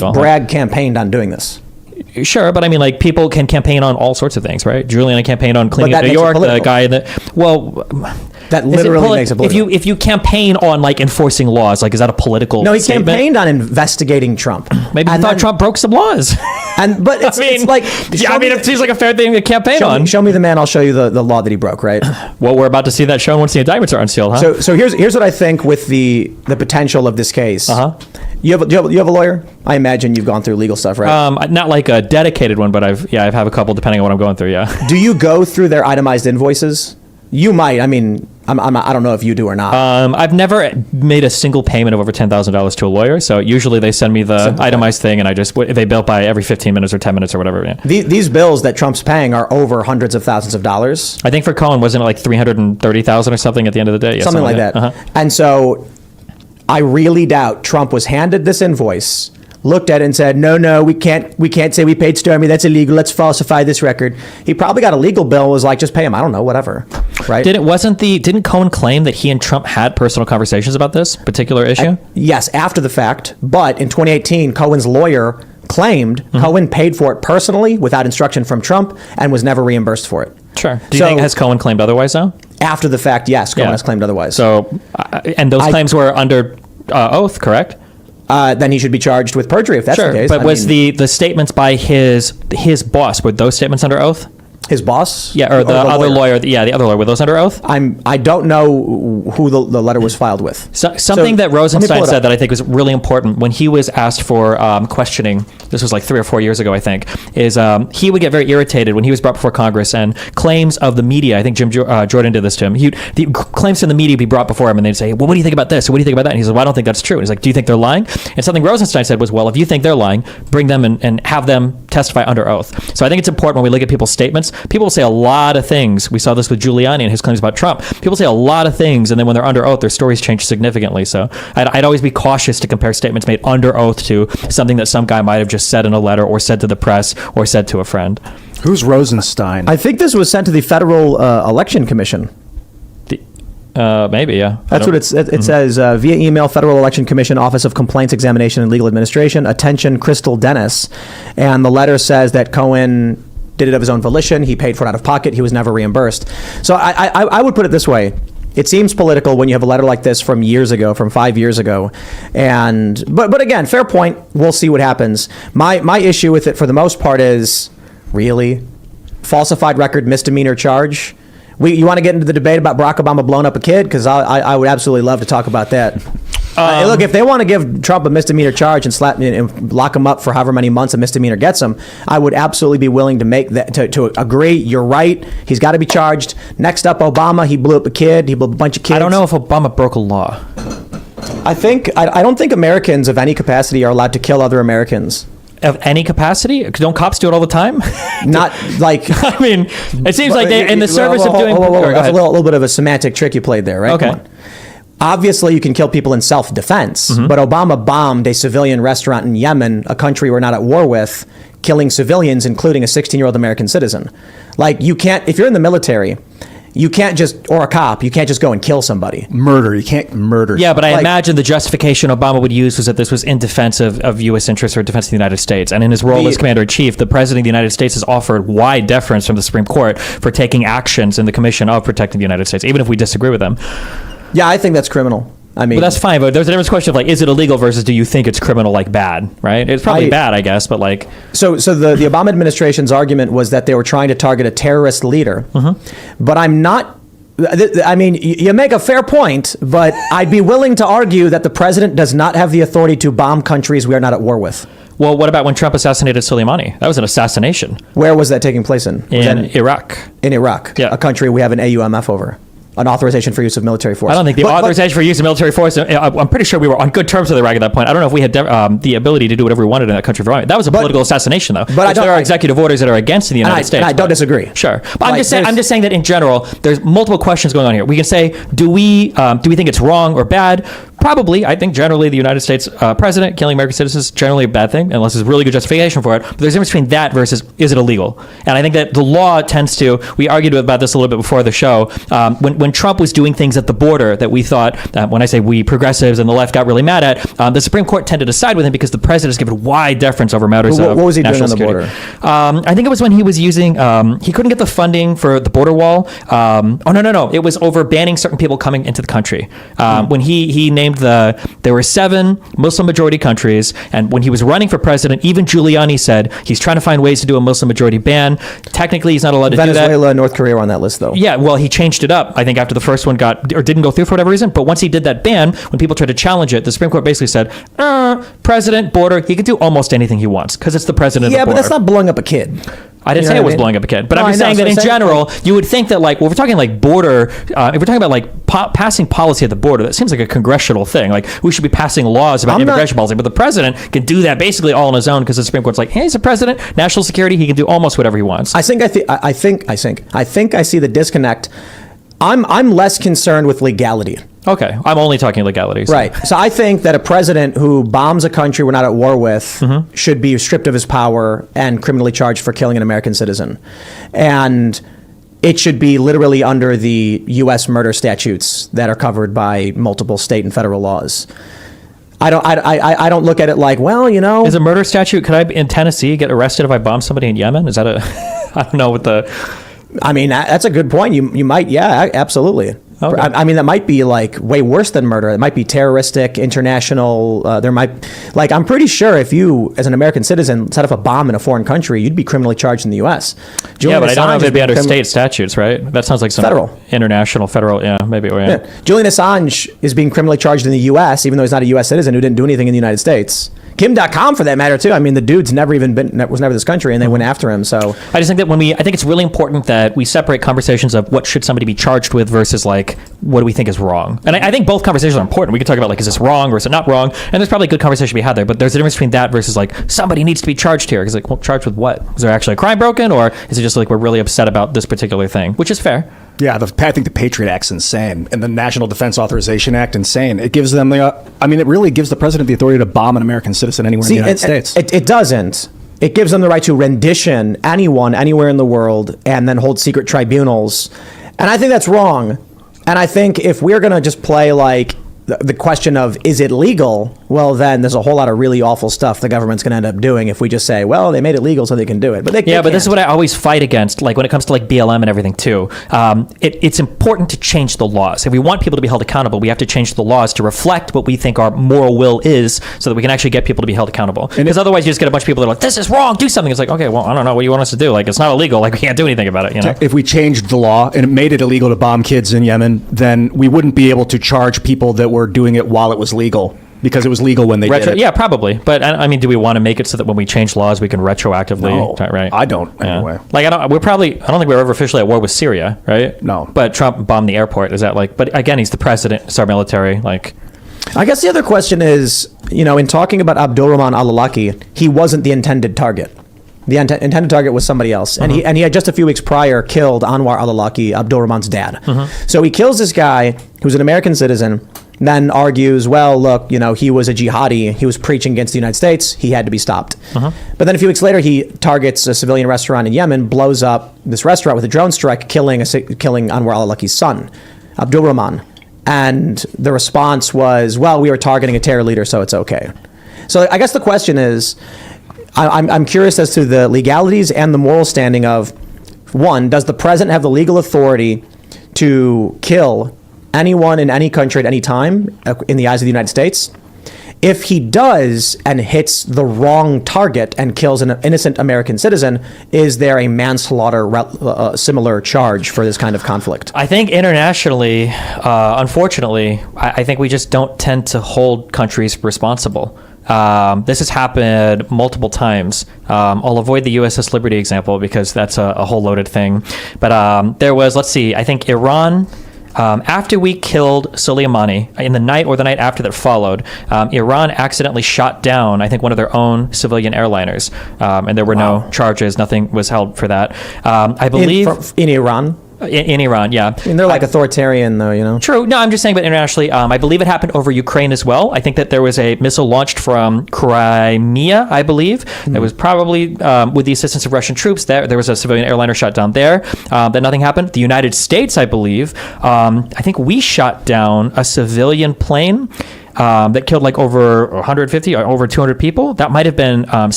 Bragg campaigned on doing this. Sure, but I mean, like, people can campaign on all sorts of things, right? Giuliani campaigned on cleaning up New York. The guy that, well, that literally makes it political. If you campaign on, like, enforcing laws, like, is that a political No, he statement? campaigned on investigating Trump. Maybe he thought Trump broke some laws. But it's, it's like, it seems like a fair thing to campaign on. Show me the man, I'll show you the law that he broke, right? Well, we're about to see that shown once the indictments are unsealed, huh? So here's what I think with the potential of this case. You have a lawyer? I imagine you've gone through legal stuff, right? Not like a dedicated one, but I've had a couple depending on what I'm going through. Yeah. Do you go through their itemized invoices? You might. I mean, I don't know if you do or not. I've never made a single payment of over $10,000 to a lawyer. So usually they send me the itemized thing, and they bill by every 15 minutes or 10 minutes or whatever. Yeah. These bills that Trump's paying are over hundreds of thousands of dollars. I think for Cohen, wasn't it like $330,000 or something at the end of the day? Yeah, something like that. And so I really doubt Trump was handed this invoice, looked at it and said, no, we can't say we paid Stormy. That's illegal. Let's falsify this record. He probably got a legal bill and was like, just pay him. I don't know, whatever. Right? Didn't Cohen claim that he and Trump had personal conversations about this particular issue? Yes, after the fact. But in 2018, Cohen's lawyer claimed Cohen paid for it personally without instruction from Trump and was never reimbursed for it. Sure. Do you think has Cohen claimed otherwise, though? After the fact, yes, Cohen has claimed otherwise. So, and those claims were under oath, correct? Then he should be charged with perjury if that's the case. But the statements by his boss, were those statements under oath? His boss? Yeah, or the other lawyer. Yeah, the other lawyer. Were those under oath? I don't know who the letter was filed with. Something that Rosenstein said that I think was really important when he was asked for questioning, this was like 3 or 4 years ago, I think, is he would get very irritated when he was brought before Congress and claims of the media, I think Jim Jordan did this to him, the claims from the media would be brought before him and they'd say, well, what do you think about this? Or what do you think about that? And he said, well, I don't think that's true. And he's like, do you think they're lying? And something Rosenstein said was, well, if you think they're lying, bring them and have them testify under oath. So I think it's important when we look at people's statements. People will say a lot of things. We saw this with Giuliani and his claims about Trump. People say a lot of things, and then when they're under oath, their stories change significantly. So I'd always be cautious to compare statements made under oath to something that some guy might have just said in a letter or said to the press or said to a friend. Who's Rosenstein? I think this was sent to the Federal Election Commission. Maybe, yeah. That's what it says. Via email, Federal Election Commission, Office of Complaints Examination and Legal Administration, attention, Crystal Dennis. And the letter says that Cohen did it of his own volition. He paid for it out of pocket. He was never reimbursed. So I would put it this way. It seems political when you have a letter like this from years ago, from 5 years ago. But again, fair point. We'll see what happens. My issue with it for the most part is, really? Falsified record misdemeanor charge? You want to get into the debate about Barack Obama blowing up a kid? Because I would absolutely love to talk about that. Look, if they want to give Trump a misdemeanor charge and lock him up for however many months a misdemeanor gets him, I would absolutely be willing to make that to agree. You're right. He's got to be charged. Next up, Obama. He blew up a kid. He blew up a bunch of kids. I don't know if Obama broke a law. I don't think Americans of any capacity are allowed to kill other Americans. Of any capacity? Don't cops do it all the time? Not like... I mean, it seems like they're in the service of doing... That's a little bit of a semantic trick you played there, right? Okay. Obviously, you can kill people in self-defense, but Obama bombed a civilian restaurant in Yemen, a country we're not at war with, killing civilians, including a 16-year-old American citizen. Like, you can't... If you're in the military... You can't just, or a cop, you can't just go and kill somebody. Murder. You can't murder. Yeah, but I imagine the justification Obama would use was that this was in defense of U.S. interests or defense of the United States. And in his role as commander-in-chief, the president of the United States has offered wide deference from the Supreme Court for taking actions in the commission of protecting the United States, even if we disagree with them. Yeah, I think that's criminal. I mean, but that's fine. But there's a different question of, like, is it illegal versus do you think it's criminal, like bad, right? It's probably bad, I guess, but like... So the Obama administration's argument was that they were trying to target a terrorist leader. But I'm not... I mean, you make a fair point, but I'd be willing to argue that the president does not have the authority to bomb countries we are not at war with. Well, what about when Trump assassinated Soleimani? That was an assassination. Where was that taking place in? In Iraq. In Iraq, yeah. A country we have an AUMF over. An authorization for use of military force. I don't think the authorization for use of military force, I'm pretty sure we were on good terms with Iraq at that point. I don't know if we had the ability to do whatever we wanted in that country. That was a political assassination, though. But there are executive orders that are against the United States. And I don't disagree. Sure. But I'm just saying that in general, there's multiple questions going on here. We can say, do we think it's wrong or bad Probably, I think generally the United States president killing American citizens is generally a bad thing, unless there's really good justification for it. But there's a difference between that versus is it illegal? And I think that the law tends to, we argued about this a little bit before the show, when Trump was doing things at the border that we thought, when I say we, progressives and the left got really mad at, the Supreme Court tended to side with him because the president has given wide deference over matters of what was he doing national on the security. border? I think it was when he was using, he couldn't get the funding for the border wall. No. It was over banning certain people coming into the country. When he named there were 7 Muslim majority countries, and when he was running for president, even Giuliani said he's trying to find ways to do a Muslim majority ban. Technically, he's not allowed to do that. Venezuela, North Korea were on that list, though. Yeah, well, he changed it up, I think, after the first one didn't go through for whatever reason. But once he did that ban, when people tried to challenge it, the Supreme Court basically said, president, border, he can do almost anything he wants because it's the president of the border. Yeah, but that's not blowing up a kid. I didn't say it was blowing up a kid, but I'm just saying that in general, you would think that, like, well, if we're talking like border, if we're talking about like passing policy at the border, that seems like a congressional thing. Like, we should be passing laws about immigration policy, but the president can do that basically all on his own because the Supreme Court's like, hey, he's a president, national security, he can do almost whatever he wants. I think I see the disconnect. I'm less concerned with legality. Okay, I'm only talking legalities. Right. So I think that a president who bombs a country we're not at war with should be stripped of his power and criminally charged for killing an American citizen. And it should be literally under the U.S. murder statutes that are covered by multiple state and federal laws. I don't look at it like, well, you know. Is a murder statute, could I, in Tennessee, get arrested if I bomb somebody in Yemen? Is that I don't know what the... I mean, that's a good point. You might, yeah, absolutely. Okay. I mean, that might be like way worse than murder. It might be terroristic, international. There might, like, I'm pretty sure if you, as an American citizen, set off a bomb in a foreign country, you'd be criminally charged in the U.S. Yeah, but I don't know if it'd be under state statutes, right? That sounds like some federal, international, federal. Yeah, maybe. Yeah. Julian Assange is being criminally charged in the U.S., even though he's not a U.S. citizen who didn't do anything in the United States. Kim.com, for that matter, too. I mean, the dude's never even was never this country, and they went after him. So I just think that I think it's really important that we separate conversations of what should somebody be charged with versus like what do we think is wrong. And I think both conversations are important. We could talk about like, is this wrong or is it not wrong? And there's probably a good conversation to be had there. But there's a difference between that versus like somebody needs to be charged here. Because like, well, charged with what? Is there actually a crime broken, or is it just like we're really upset about this particular thing, which is fair. Yeah, I think the Patriot Act's insane, and the National Defense Authorization Act insane. It gives them it really gives the president the authority to bomb an American citizen anywhere in the United States. It doesn't. It gives them the right to rendition anyone, anywhere in the world, and then hold secret tribunals. And I think that's wrong. And I think if we're going to just play like the question of, is it legal? Well, then there's a whole lot of really awful stuff the government's going to end up doing if we just say, well, they made it legal so they can do it. But they but this is what I always fight against, like when it comes to like BLM and everything too. It's important to change the laws. If we want people to be held accountable, we have to change the laws to reflect what we think our moral will is so that we can actually get people to be held accountable. Because otherwise you just get a bunch of people that are like, this is wrong, do something. It's like, okay, well, I don't know what you want us to do. Like, it's not illegal. Like, we can't do anything about it, you know? If we changed the law and it made it illegal to bomb kids in Yemen, then we wouldn't be able to charge people that were doing it while it was legal, because it was legal when they did it. Yeah, probably. But I mean, do we want to make it so that when we change laws, we can retroactively? No, right? I don't. Anyway, like I don't think we're ever officially at war with Syria, right? No. But Trump bombed the airport. Is that like? But again, he's the president. It's our military. Like, I guess the other question is, in talking about Abdulrahman al-Awlaki, he wasn't the intended target. The intended target was somebody else. And he had just a few weeks prior killed Anwar al-Awlaki, Abdulrahman's dad. So he kills this guy who's an American citizen, then argues, well, look, he was a jihadi. He was preaching against the United States. He had to be stopped. But then a few weeks later, he targets a civilian restaurant in Yemen, blows up this restaurant with a drone strike, killing Anwar al-Awlaki's son, Abdulrahman. And the response was, well, we were targeting a terror leader, so it's okay. So I guess the question is, I'm curious as to the legalities and the moral standing of, one, does the president have the legal authority to kill anyone in any country at any time in the eyes of the United States? If he does and hits the wrong target and kills an innocent American citizen, is there a manslaughter similar charge for this kind of conflict? I think internationally, unfortunately, I think we just don't tend to hold countries responsible. This has happened multiple times. I'll avoid the USS Liberty example because that's a whole loaded thing. But there was, I think Iran... after we killed Soleimani, in the night or the night after that followed, Iran accidentally shot down, I think, one of their own civilian airliners. And there were no charges. Nothing was held for that. I believe... In Iran? In Iran, yeah. I mean, they're like authoritarian, though, you know? True. No, I'm just saying, but internationally, I believe it happened over Ukraine as well. I think that there was a missile launched from Crimea, I believe. That was probably with the assistance of Russian troops. There was a civilian airliner shot down there. That nothing happened. The United States, I believe, I think we shot down a civilian plane that killed like over 150 or over 200 people. That might have been